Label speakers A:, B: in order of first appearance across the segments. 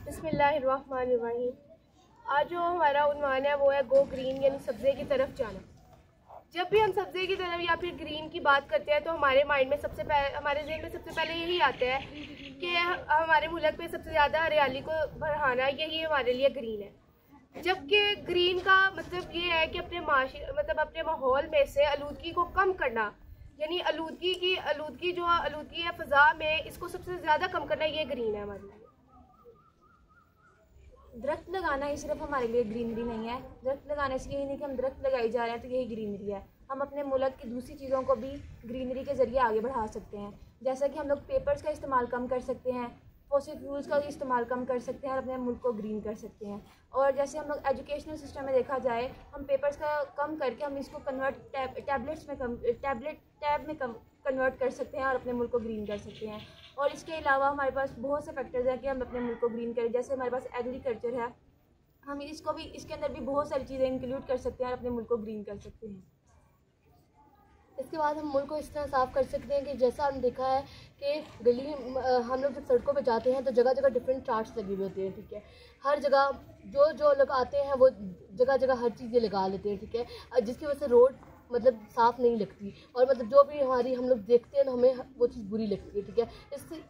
A: बिस्मिल्लाहिर्रहमानिर्रहीम। आज जो हमारा उन्वान है वो है गो ग्रीन, यानी सब्ज़े की तरफ जाना। जब भी हम सब्ज़े की तरफ या फिर ग्रीन की बात करते हैं तो हमारे माइंड में हमारे ज़हन में सबसे पहले यही आता है कि हमारे मुल्क में सबसे ज़्यादा हरियाली को बढ़ाना, यही हमारे लिए ग्रीन है। जबकि ग्रीन का मतलब ये है कि अपने माहौल में से आलूदगी को कम करना, यानी आलूदगी है फ़ज़ा में, इसको सबसे ज़्यादा कम करना, ये ग्रीन है हमारे लिए।
B: दरख्त लगाना ही सिर्फ हमारे लिए ग्रीनरी नहीं है। दरख्त लगाने से यही नहीं कि हम दरख्त लगाई जा रहे हैं तो यही ग्रीनरी है। हम अपने मुल्क की दूसरी चीज़ों को भी ग्रीनरी के ज़रिए आगे बढ़ा सकते हैं। जैसा कि हम लोग पेपर्स का इस्तेमाल कम कर सकते हैं, फॉसिल फ्यूल्स का भी इस्तेमाल कम कर सकते हैं और अपने मुल्क को ग्रीन कर सकते हैं। और जैसे हम लोग एजुकेशनल सिस्टम में देखा जाए, हम पेपर्स का कम करके हम इसको टैब में कन्वर्ट कर सकते हैं और अपने मुल्क को ग्रीन कर सकते हैं। और इसके अलावा हमारे पास बहुत से फैक्टर्स हैं कि हम अपने मुल्क को ग्रीन करें। जैसे हमारे पास एग्रीकल्चर है, हम इसके अंदर भी बहुत सारी चीज़ें इंक्लूड कर सकते हैं और अपने मुल्क को ग्रीन कर सकते हैं।
C: इसके बाद हम मुल्क को इस तरह साफ़ कर सकते हैं कि जैसा हम देखा है कि हम लोग जब सड़कों पे जाते हैं तो जगह जगह डिफरेंट चार्ट्स लगे हुए होते हैं, ठीक है। हर जगह जो लोग आते हैं वो जगह जगह हर चीज़ें लगा लेते हैं, ठीक है, जिसकी वजह से रोड मतलब साफ़ नहीं लगती और मतलब जो भी हम लोग देखते हैं तो हमें वो चीज़ बुरी लगती है, ठीक है।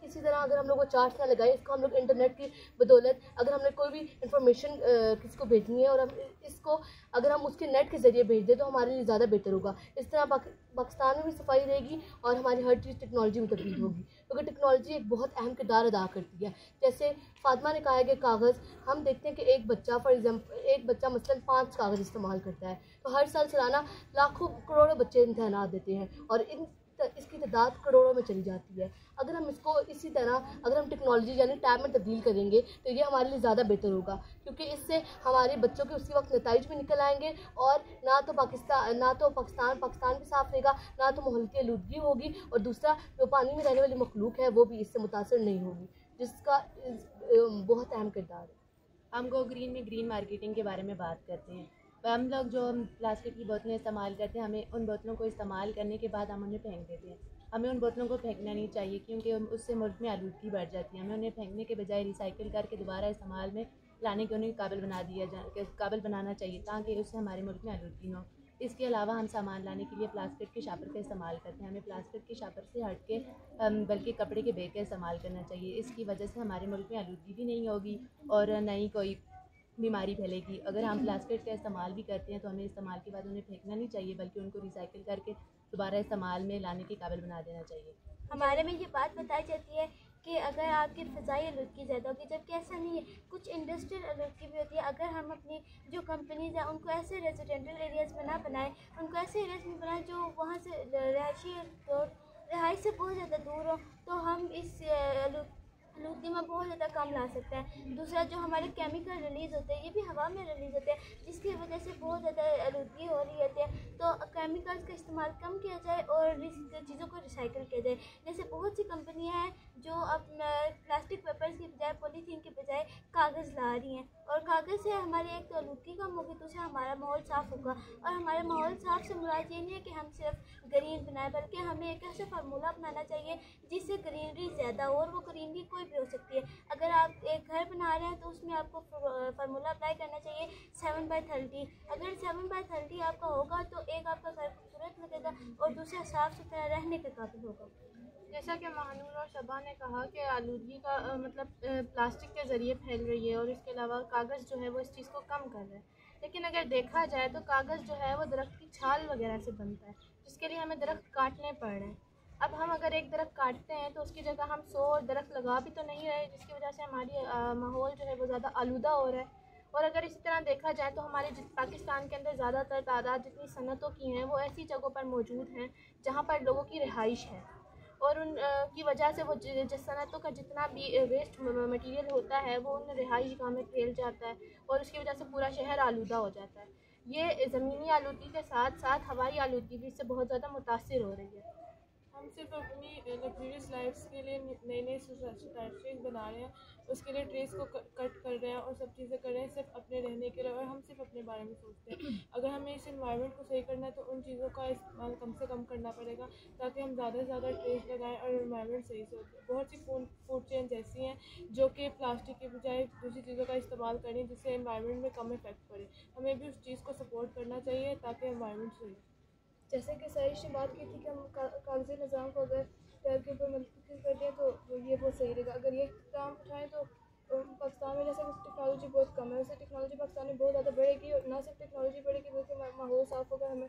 C: इसी तरह अगर हम लोग वो चार्ट्स ना लगाए, इसको हम लोग इंटरनेट की बदौलत अगर हमने कोई भी इंफॉर्मेशन किसी को भेजनी है और हम इसको अगर हम उसके नेट के ज़रिए भेज दें तो हमारे लिए ज़्यादा बेहतर होगा। इस तरह पाकिस्तान में भी सफाई रहेगी और हमारी हर चीज़ टेक्नोलॉजी में तब्दील होगी, क्योंकि टेक्नोलॉजी एक बहुत अहम किरदार अदा करती है। जैसे फातिमा ने कहा है कि कागज़, हम देखते हैं कि एक बच्चा मसलन 5 कागज़ इस्तेमाल करता है, तो हर साल सालाना लाखों करोड़ों बच्चे इम्तहानात देते हैं और इसकी तादाद करोड़ों में चली जाती है। अगर हम इसको इसी तरह अगर हम टेक्नोलॉजी यानी टैब में तब्दील करेंगे तो ये हमारे लिए ज़्यादा बेहतर होगा, क्योंकि इससे हमारे बच्चों के उसी वक्त नताइज भी निकल आएंगे और ना तो पाकिस्तान भी साफ़ रहेगा, ना तो माहौल की आलूदगी होगी और दूसरा जो पानी में रहने वाली मखलूक है वो भी इससे मुतासर नहीं होगी, जिसका बहुत अहम किरदार है।
D: हम गो ग्रीन में ग्रीन मार्केटिंग के बारे में बात करते हैं। हम लोग जो प्लास्टिक की बोतलें इस्तेमाल करते हैं, हमें उन बोतलों को इस्तेमाल करने के बाद हम उन्हें फेंक देते हैं। हमें उन बोतलों को फेंकना नहीं चाहिए, क्योंकि उससे मुल्क में आलूदगी बढ़ जाती है। हमें उन्हें फेंकने के बजाय रिसाइकिल करके दोबारा इस्तेमाल में लाने के उन्हें काबिल बनाना चाहिए, ताकि उससे हमारे मुल्क में आलूदगी ना हो। इसके अलावा हम सामान लाने के लिए प्लास्टिक के शापर का इस्तेमाल करते हैं। हमें प्लास्टिक के शापर से हट के बल्कि कपड़े के बैग का इस्तेमाल करना चाहिए। इसकी वजह से हमारे मुल्क में आलूदगी भी नहीं होगी और ना ही कोई बीमारी फैलेगी। अगर हम प्लास्टिक का इस्तेमाल भी करते हैं तो हमें इस्तेमाल के बाद उन्हें फेंकना नहीं चाहिए, बल्कि उनको रिसाइकिल करके दोबारा इस्तेमाल में लाने के काबिल बना देना चाहिए।
E: हमारे में ये बात बताई जाती है कि अगर आपकी फ़ज़ाई आलूदगी ज़्यादा होगी, जबकि ऐसा नहीं है। कुछ इंडस्ट्रियल आलूदगी भी होती है। अगर हम अपनी जो कंपनीज़ हैं उनको ऐसे रेजिडेंटल एरियाज़ में ना बनाएं, उनको ऐसे एरियाज़ में बनाएं जो वहाँ से रहाइश से बहुत ज़्यादा दूर हो, तो हम इस आलूदगी में बहुत ज़्यादा कम ला सकते हैं। दूसरा, जो हमारे केमिकल रिलीज़ होते हैं ये भी हवा में रिलीज़ होते हैं, जिसकी वजह से बहुत ज़्यादा आलूदगी हो रही होती है। तो केमिकल्स का इस्तेमाल कम किया जाए और चीज़ों को रिसाइकिल किया जाए। जैसे बहुत सी कंपनियां हैं जो अपना प्लास्टिक पेपर्स की बजाय, पॉलीथीन के बजाय कागज़ ला रही हैं, और कागज़ से हमारी एक तो आलूदगी कम होगी, दूसरा हमारा माहौल साफ़ होगा। और हमारे माहौल साफ़ से मुराद ये नहीं है कि हम सिर्फ ग्रीन बनाएं, बल्कि हमें एक ऐसा फार्मूला अपनाना चाहिए जिससे ग्रीनरी ज़्यादा हो, और वो ग्रीनरी कोई भी हो सकती है। अगर आप एक घर बना रहे हैं तो उसमें आपको फार्मूला अप्लाई करना चाहिए 7/30। अगर 7/30 आपका होगा तो एक आपका घर खूबसूरत लगेगा और दूसरा साफ़ सुथरा रहने के काबिल होगा।
A: जैसा कि महानूर और शबा ने कहा कि आलूदगी का प्लास्टिक के ज़रिए फैल रही है और इसके अलावा कागज़ जो है वो इस चीज़ को कम कर रहा है। लेकिन अगर देखा जाए तो कागज़ जो है वो दरख्त की छाल वगैरह से बनता है, जिसके लिए हमें दरख्त काटने पड़ रहे हैं। अब हम अगर एक दरख्त काटते हैं तो उसकी जगह हम 100 दरख्त लगा भी तो नहीं रहे, जिसकी वजह से हमारी माहौल जो है वो ज़्यादा आलूदा हो रहा है। और अगर इसी तरह देखा जाए तो हमारे पाकिस्तान के अंदर ज़्यादातर तादाद जितनी सनतों की हैं वो ऐसी जगहों पर मौजूद हैं जहाँ पर लोगों की रिहाइश है, और उन की वजह से वो जिस सनतों का जितना भी वेस्ट मटेरियल होता है वो उन रिहाइश गाह में फैल जाता है और उसकी वजह से पूरा शहर आलूदा हो जाता है। ये ज़मीनी आलूदगी के साथ साथ हवाई आलूदगी भी इससे बहुत ज़्यादा मुतासिर हो रही है।
F: हम सिर्फ अपनी लग्जरियस लाइफ्स के लिए नई नई सोसाइटीज़ बना रहे हैं,
A: उसके लिए ट्रीज़ को कट कर रहे हैं और सब चीज़ें कर रहे हैं सिर्फ अपने रहने के लिए, और हम सिर्फ अपने बारे में सोचते हैं। अगर हमें इस इन्वायरमेंट को सही करना है तो उन चीज़ों का इस्तेमाल कम से कम करना पड़ेगा, ताकि हम ज़्यादा से ज़्यादा ट्रीज़ लगाएं और इन्वायरमेंट सही से होते हैं। बहुत सी फूड चेन ऐसी हैं जो कि प्लास्टिक के बजाय दूसरी चीज़ों का इस्तेमाल करें, जिससे इन्वायरमेंट में कम इफेक्ट पड़े। हमें भी उस चीज़ को सपोर्ट करना चाहिए ताकि इन्वायरमेंट सही।
B: जैसे कि सरिश ने बात की थी कि हम कागज़ी निज़ाम को अगर पैर के ऊपर मुंतकिल कर दें तो ये बहुत सही रहेगा। अगर ये काम उठाएँ तो पाकिस्तान में जैसे टेक्नोलॉजी बहुत कम है, वैसे टेक्नोलॉजी पाकिस्तान में बहुत ज़्यादा बढ़ेगी, और ना सिर्फ टेक्नोलॉजी बढ़ेगी बल्कि माहौल साफ़ होगा, हमें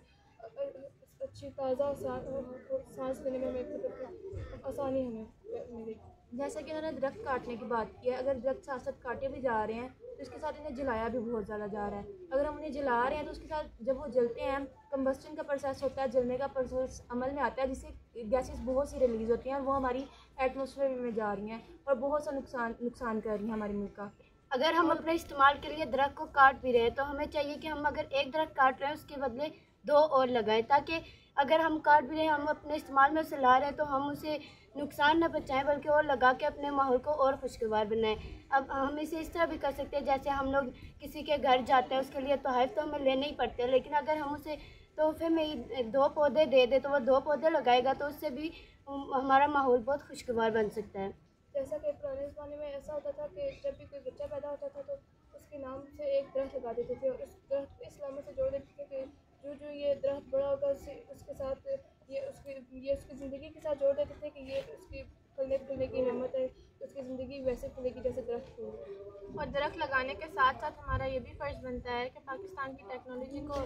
B: अच्छी ताज़ा सांस लेने में हमें आसानी हमें मिलेगी। जैसा कि उन्होंने दरख्त काटने की बात की है, अगर दरख्त साथ साथ काटे भी जा रहे हैं तो इसके साथ इन्हें जलाया भी बहुत ज़्यादा जा रहा है। अगर हम उन्हें जला रहे हैं तो उसके साथ जब वो जलते हैं, कंबस्टन का प्रोसेस होता है, जलने का प्रोसेस अमल में आता है, जिससे गैसेस बहुत सी रिलीज़ होती हैं, वो हमारी एटमॉस्फेयर में जा रही हैं और बहुत सा नुकसान कर रही हैं हमारे मुल्क का।
C: अगर हम अपने इस्तेमाल के लिए दरख्त को काट भी रहे हैं तो हमें चाहिए कि हम अगर एक दरख्त काट रहे हैं उसके बदले 2 और लगाएं, ताकि अगर हम काट भी रहे हैं, हम अपने इस्तेमाल में उसे ला रहे हैं तो हम उसे नुकसान न पहुँचाएं बल्कि और लगा के अपने माहौल को और खुशगवार बनाएं। अब हम इसे इस तरह भी कर सकते हैं, जैसे हम लोग किसी के घर जाते हैं उसके लिए तोहफ़े तो हमें लेने ही पड़ते हैं, लेकिन अगर हम उसे तोहफे में ही 2 पौधे दे दें तो वह 2 पौधे लगाएगा तो उससे भी हमारा माहौल बहुत खुशगवार बन सकता है।
B: जैसा कि पुराने ज़माने में ऐसा होता था कि जब भी कोई बच्चा पैदा होता था तो उसके नाम से एक दरख्त लगा देते थे, और इस दरख्त को इस लामे से जोड़ देते थे कि जो ये दरख्त बड़ा होगा उसके साथ ये उसकी ज़िंदगी के साथ जोड़ देते थे कि ये उसकी फलने फूलने की हिम्मत है, उसकी ज़िंदगी वैसे फूलेगी जैसे दरख्त फूले।
A: और दरख्त लगाने के साथ साथ हमारा ये भी फ़र्ज़ बनता है कि पाकिस्तान की टेक्नोलॉजी को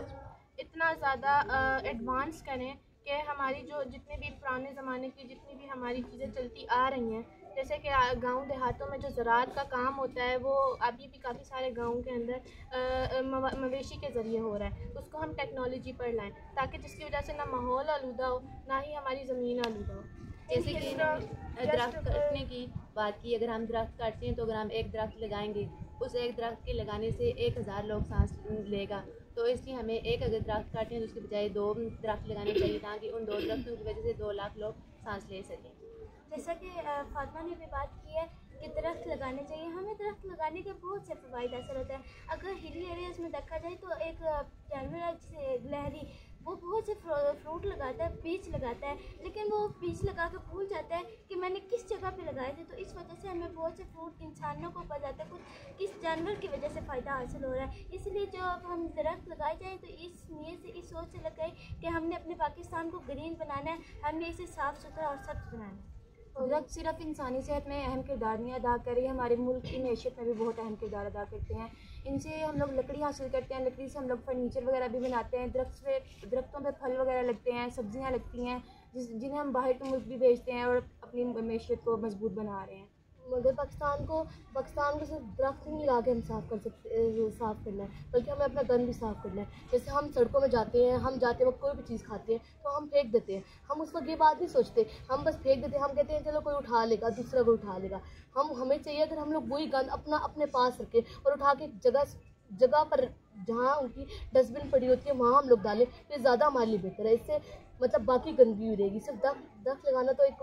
A: इतना ज़्यादा एडवांस करें कि हमारी जो जितने भी पुराने ज़माने की जितनी भी हमारी चीज़ें चलती आ रही हैं, जैसे कि गांव देहातों में जो ज़राअत का काम होता है वो अभी भी काफ़ी सारे गाँव के अंदर मवेशी के ज़रिए हो रहा है, उसको हम टेक्नोलॉजी पर लाएं ताकि जिसकी वजह से ना माहौल आलूदा हो ना ही हमारी ज़मीन आलूदा हो।
D: जैसे कि दरख्त काटने की बात की, अगर हम दरख्त काटते हैं तो अगर हम एक दरख्त लगाएंगे, उस एक दरख्त के लगाने से 1000 लोग सांस लेगा, तो इसलिए हमें एक अगर दरख्त काटें तो उसके बजाय 2 दरख्त लगाने चाहिए ताकि उन 2 दरख्तों की वजह से 2 लाख लोग सांस ले सकें।
E: जैसा कि फातिमा ने भी बात की है कि दरख्त लगाने चाहिए, हमें दरख्त लगाने के बहुत से फ़वाइद हासिल होते हैं। अगर हिली एरियाज़ में देखा जाए तो एक जानवर है जिसे गिलहरी, वो बहुत से फ्रूट लगाता है, बीज लगाता है, लेकिन वो बीज लगा के भूल जाता है कि मैंने किस जगह पे लगाए थे, तो इस वजह से हमें बहुत से फ्रूट इंसानों को पता जाता है कुछ किस जानवर की वजह से फ़ायदा हासिल हो रहा है। इसलिए जो अब हम दरख्त लगाए जाएँ तो इस नीयत से, इस सोच से लगाए कि हमने अपने पाकिस्तान को ग्रीन बनाना है, हमने इसे साफ़ सुथरा और सब्ज़ बनाना है।
B: दरख्त सिर्फ इंसानी सेहत में अहम किरदार नहीं अदा कर रही है, हमारे मुल्क की मैशत में भी बहुत अहम किरदार अदा करते हैं। इनसे हम लोग लकड़ी हासिल करते हैं, लकड़ी से हम लोग फर्नीचर वगैरह भी बनाते हैं, दरख्तों पे फल वगैरह लगते हैं, सब्जियां लगती हैं जिन्हें हम बाहर के मुल्क भी भेजते हैं और अपनी मैशत को मजबूत बना रहे हैं।
C: मगर पाकिस्तान को सिर्फ दरख्त नहीं लगा के हम साफ़ करना है, बल्कि हमें अपना गन भी साफ़ करना है। जैसे हम सड़कों में जाते हैं, हम जाते वक्त कोई भी चीज़ खाते हैं तो हम फेंक देते हैं, हम उस वक्त ये बात नहीं सोचते, हम बस फेंक देते हैं। हम कहते हैं चलो कोई उठा लेगा, दूसरा कोई उठा लेगा। हमें चाहिए अगर हम लोग वही गंद अपने पास रखें और उठा के जगह पर जहाँ उनकी डस्टबिन पड़ी होती है वहाँ हम लोग डालें, तो ज़्यादा हमारे लिए बेहतर है। इससे मतलब बाकी गंदगी भी रहेगी। सिर्फ दरख्त लगाना तो एक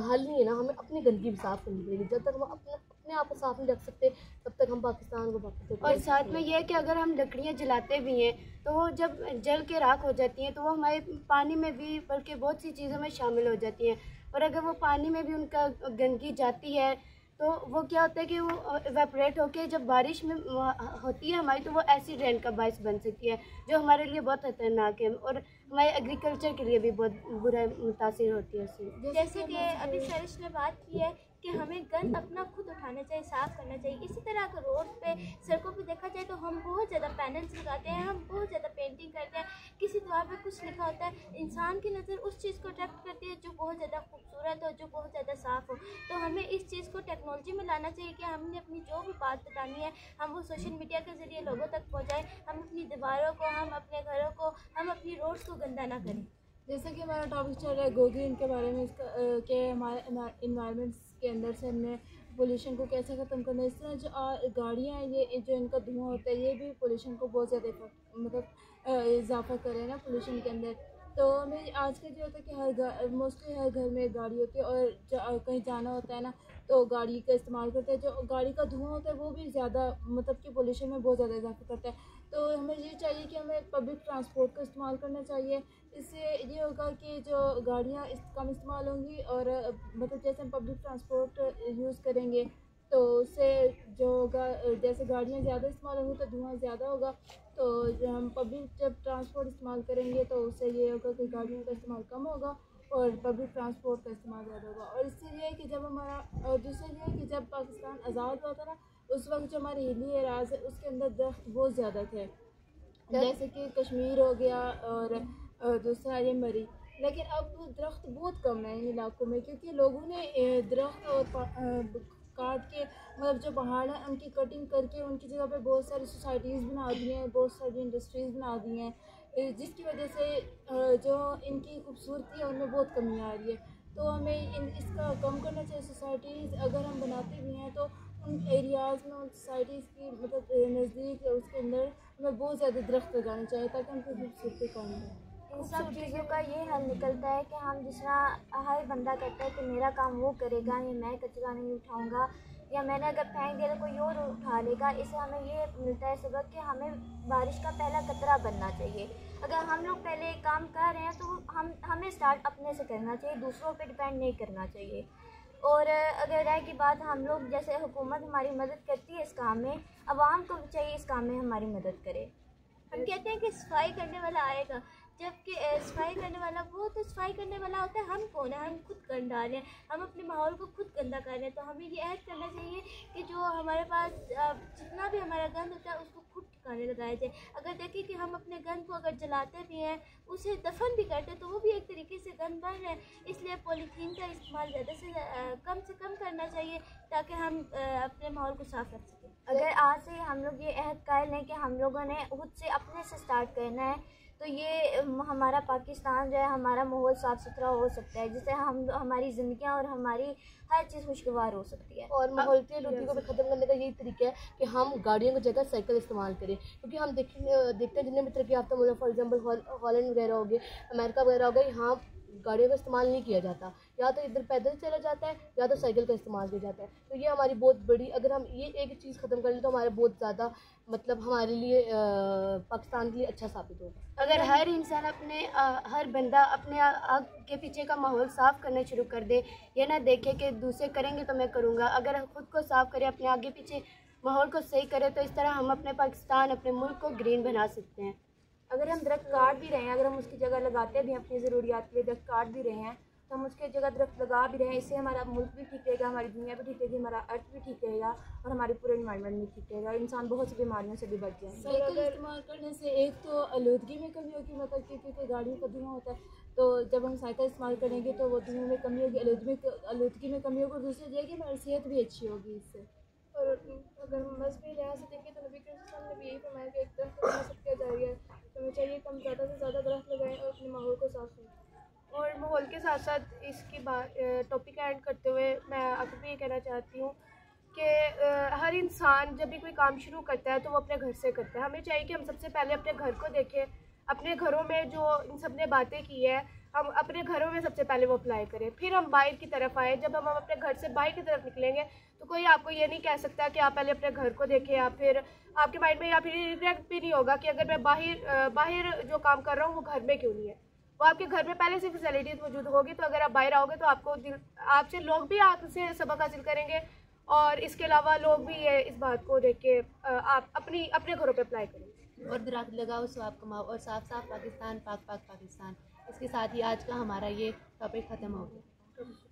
C: हल नहीं है ना, हमें अपनी गंदगी भी साफ़ करनी पड़ेगी। जब तक हम अपने आप को साफ़ नहीं रख सकते तब तक हम पाकिस्तान को
F: और साथ में यह कि अगर हम लकड़ियाँ जलाते भी हैं तो वो जब जल के राख हो जाती हैं तो वो हमारे पानी में भी बल्कि बहुत सी चीज़ों में शामिल हो जाती हैं, और अगर वो पानी में भी उनका गंदगी जाती है तो वो क्या होता है कि वो इवेपोरेट होके जब बारिश में होती है हमारी, तो वो एसिड रेन का बायस बन सकती है जो हमारे लिए बहुत खतरनाक है और हमारे एग्रीकल्चर के लिए भी बहुत बुरा मुतासिर होती है उससे।
E: जैसे कि अभी सरिश ने बात की है कि हमें गंद अपना खुद उठाना चाहिए, साफ़ करना चाहिए। इसी तरह अगर रोड पे सड़कों पे देखा जाए तो हम बहुत ज़्यादा पैनल्स लगाते हैं, हम बहुत ज़्यादा पेंटिंग करते हैं, किसी द्वार पे कुछ लिखा होता है, इंसान की नज़र उस चीज़ को अट्रैक्ट करती है जो बहुत ज़्यादा खूबसूरत हो, जो बहुत ज़्यादा साफ़ हो। तो हमें इस चीज़ को टेक्नोलॉजी में लाना चाहिए कि हमने अपनी जो भी बात बतानी है हम वो सोशल मीडिया के ज़रिए लोगों तक पहुँचाएँ, हम अपनी दीवारों को, हम अपने घरों को, हम अपनी रोड्स को गंदा ना करें।
B: जैसा कि हमारा टॉपिक चल रहा है गो ग्रीन के बारे में, इसका कि हमारे इन्वायरमेंट्स के अंदर से हमने पोल्यूशन को कैसे ख़त्म करना है। इस तरह जो गाड़ियाँ हैं, ये जो इनका धुआं होता है ये भी पोल्यूशन को बहुत ज़्यादा मतलब इजाफा कर रहे हैं ना पोल्यूशन के अंदर।
G: तो हमें आजकल क्या होता है कि मोस्टली हर घर में गाड़ी होती है, और कहीं जाना होता है ना तो गाड़ी का इस्तेमाल करते हैं। जो गाड़ी का धुआं होता है वो भी ज़्यादा मतलब कि पोल्यूशन में बहुत ज़्यादा इजाफा करता है। तो हमें ये चाहिए कि हमें पब्लिक ट्रांसपोर्ट का इस्तेमाल करना चाहिए। इससे ये होगा कि जो गाड़ियाँ कम इस्तेमाल होंगी, और मतलब जैसे हम पब्लिक ट्रांसपोर्ट यूज़ करेंगे तो उससे जो होगा, जैसे गाड़ियाँ ज़्यादा इस्तेमाल होंगी तो धुआं ज़्यादा होगा। तो हम पब्लिक जब ट्रांसपोर्ट इस्तेमाल करेंगे तो उससे ये होगा कि गाड़ियों का इस्तेमाल कम होगा और पब्लिक ट्रांसपोर्ट का इस्तेमाल ज़्यादा होगा। और इससे ये है कि जब हमारा, और दूसरा ये है कि जब पाकिस्तान आज़ाद हुआ था ना, उस वक्त जो हमारे हिली एराज है उसके अंदर दरख्त बहुत ज़्यादा थे, जैसे कि कश्मीर हो गया और दूसरा ये मरी। लेकिन अब दरख्त बहुत कम है इन इलाकों में, क्योंकि लोगों ने दरख्त और काट के, मतलब जो पहाड़ हैं उनकी कटिंग करके उनकी जगह पे बहुत सारी सोसाइटीज़ बना दी हैं, बहुत सारी इंडस्ट्रीज़ बना दी हैं, जिसकी वजह से जो इनकी खूबसूरती है उनमें बहुत कमी आ रही है। तो हमें इसका कम करना चाहिए। सोसाइटीज़ अगर हम बनाते भी हैं तो उन एरियाज़ में, उन सोसाइटीज़ की मतलब नज़दीक उसके अंदर हमें बहुत ज़्यादा दरख्त लगाने चाहिए ताकि उनकी खूबसूरती कम हो।
E: इन सब चीज़ों का ये हल निकलता है कि हम जिस तरह हर बंदा कहता है कि मेरा काम वो करेगा, या मैं कचरा नहीं उठाऊंगा, या मैंने अगर फेंक दिया तो कोई और उठा लेगा। इससे हमें ये मिलता है सबक कि हमें बारिश का पहला कतरा बनना चाहिए। अगर हम लोग पहले एक काम कर रहे हैं तो हमें स्टार्ट अपने से करना चाहिए, दूसरों पे डिपेंड नहीं करना चाहिए। और अगर रह की बात, हम लोग जैसे हुकूमत हमारी मदद करती है इस काम में, आवाम को भी चाहिए इस काम में हमारी मदद करे।
F: हम कहते हैं कि सफाई करने वाला आएगा, जबकि सफाई करने वाला वो तो सफाई करने वाला होता है हम कौन है, हम खुद गंद डाल रहे हैं, हम अपने माहौल को खुद गंदा कर रहे हैं। तो हमें ये ऐड करना चाहिए कि जो हमारे पास जितना भी हमारा गंद होता है उसको खुद ठिकाने लगाया जाए। अगर देखें कि हम अपने गंद को अगर जलाते भी हैं, उसे दफन भी करते हैं, तो वो भी एक तरीके से गंद बन रहे हैं। इसलिए पॉलीथीन का इस्तेमाल ज़्यादा से कम करना चाहिए ताकि हम अपने माहौल को साफ रख सकें।
E: अगर आज से हम लोग ये अहद कर लें कि हम लोगों ने खुद से अपने से स्टार्ट करना है, तो ये हमारा पाकिस्तान जो है, हमारा माहौल साफ़ सुथरा हो सकता है, जिससे हमारी ज़िंदगियाँ और हमारी हर चीज़ खुशगवार हो सकती है।
C: और माहौलियाती आलूगी को भी ख़त्म करने का यही तरीका है कि हम गाड़ियों की जगह साइकिल इस्तेमाल करें। क्योंकि हम देखते हैं जितने भी तरक्की याफ्ता मुल्क, फॉर एग्जांपल हॉलैंड वगैरह हो गए, अमेरिका वगैरह हो गए, यहाँ गाड़ियों का इस्तेमाल नहीं किया जाता, या तो इधर पैदल चला जाता है या तो साइकिल का इस्तेमाल किया जाता है। तो ये हमारी बहुत बड़ी, अगर हम ये एक चीज़ ख़त्म कर लें तो हमारे बहुत ज़्यादा मतलब हमारे लिए पाकिस्तान के लिए अच्छा साबित होगा।
F: अगर हर इंसान हर बंदा अपने आगे पीछे का माहौल साफ़ करना शुरू कर दे, ये ना देखे कि दूसरे करेंगे तो मैं करूँगा। अगर ख़ुद को साफ़ करे, अपने आगे पीछे माहौल को सही करे, तो इस तरह हम अपने पाकिस्तान, अपने मुल्क को ग्रीन बना सकते हैं।
B: अगर हम दरख्त काट भी रहे हैं, अगर हम उसकी जगह लगाते भी हैं अपनी ज़रूरियात के लिए, दरख्त काट भी रहे हैं तो हम उसकी जगह दरख्त लगा भी रहे हैं, इससे हमारा मुल्क भी ठीक रहेगा, हमारी दुनिया भी ठीक रहेगी, हमारा अर्थ भी ठीक रहेगा और हमारी पूरे इन्वायरमेंट भी ठीक रहेगा। इंसान बहुत सी बीमारियों से भी बच जाएंगे।
G: साइकिल इस्तेमाल करने से एक तो आलूदगी में कमी होगी, मतलब क्योंकि गाड़ियों का धुआं होता है, तो जब हम साइकिल इस्तेमाल करेंगे तो वो धुएं में कमी होगी, आलूदगी में कमी होगी। और दूसरी ये कि हमारी सेहत भी अच्छी होगी इससे।
A: और अगर हम मजहबी लिहाज से देखें तो नबी करीम सल्लल्लाहु अलैहि वसल्लम ने भी यही फरमाया कि एक दरख्त लगाना सबके जारी है, तो हमें चाहिए कि हम ज़्यादा से ज़्यादा दरख्त लगाएं और अपने माहौल को साफ रखें। और माहौल के साथ साथ इसकी बात टॉपिक ऐड करते हुए मैं आखिर में ये कहना चाहती हूँ कि हर इंसान जब भी कोई काम शुरू करता है तो वो अपने घर से करता है। हमें चाहिए कि हम सबसे पहले अपने घर को देखें, अपने घरों में जो इन सब ने बातें की है हम अपने घरों में सबसे पहले वो अप्लाई करें, फिर हम बाहर की तरफ आए। जब हम अपने घर से बाहर की तरफ निकलेंगे तो कोई आपको ये नहीं कह सकता कि आप पहले अपने घर को देखें, या फिर आपके माइंड में या फिर रिग्रेट भी नहीं होगा कि अगर मैं बाहर जो काम कर रहा हूँ वो घर में क्यों नहीं है। वो आपके घर में पहले से फैसिलिटीज़ मौजूद होगी, तो अगर आप बाहर आओगे तो आपसे लोग भी आपसे सबक हासिल करेंगे, और इसके अलावा लोग भी ये इस बात को देख के आप अपने घरों पे अप्लाई करेंगे।
D: और दरख्त लगाओ, स्वाब कमाओ, और साफ साफ पाकिस्तान, पाक पाक पाकिस्तान। इसके साथ ही आज का हमारा ये टॉपिक ख़त्म हो गया।